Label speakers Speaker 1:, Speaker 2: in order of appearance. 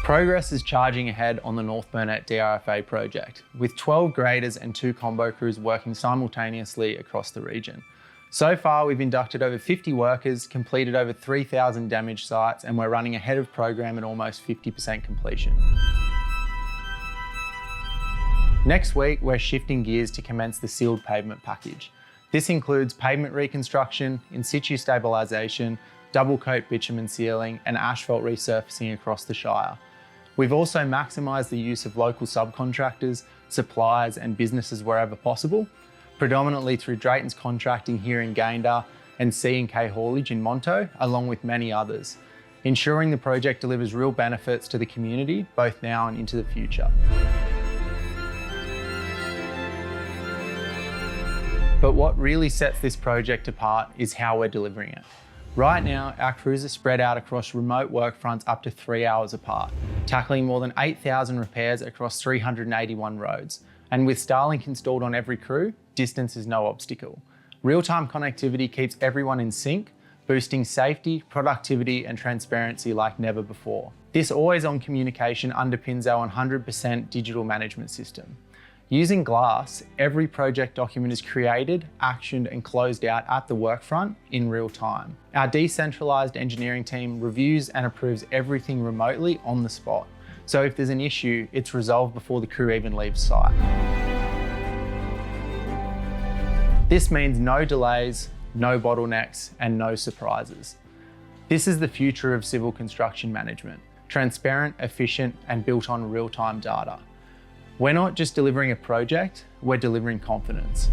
Speaker 1: Progress is charging ahead on the North Burnett DRFA project, with 12 graders and 2 combo crews working simultaneously across the region. So far, we've inducted over 50 workers, completed over 3,000 damaged sites, and we're running ahead of program at almost 50% completion. Next week, we're shifting gears to commence the sealed pavement package. This includes pavement reconstruction, in situ stabilisation, double coat bitumen sealing, and asphalt resurfacing across the shire. We've also maximised the use of local subcontractors, suppliers and businesses wherever possible, predominantly through Drayton's contracting here in Gayndah and C&K Haulage in Monto, along with many others, ensuring the project delivers real benefits to the community, both now and into the future. But what really sets this project apart is how we're delivering it. Right now, our crews are spread out across remote work fronts up to 3 hours apart, tackling more than 8,000 repairs across 381 roads. And with Starlink installed on every crew, distance is no obstacle. Real-time connectivity keeps everyone in sync, boosting safety, productivity and transparency like never before. This always-on communication underpins our 100% digital management system. Using GLAASS, every project document is created, actioned and closed out at the workfront in real time. Our decentralised engineering team reviews and approves everything remotely on the spot. So if there's an issue, it's resolved before the crew even leaves site. This means no delays, no bottlenecks and no surprises. This is the future of civil construction management, transparent, efficient and built on real-time data. We're not just delivering a project, we're delivering confidence.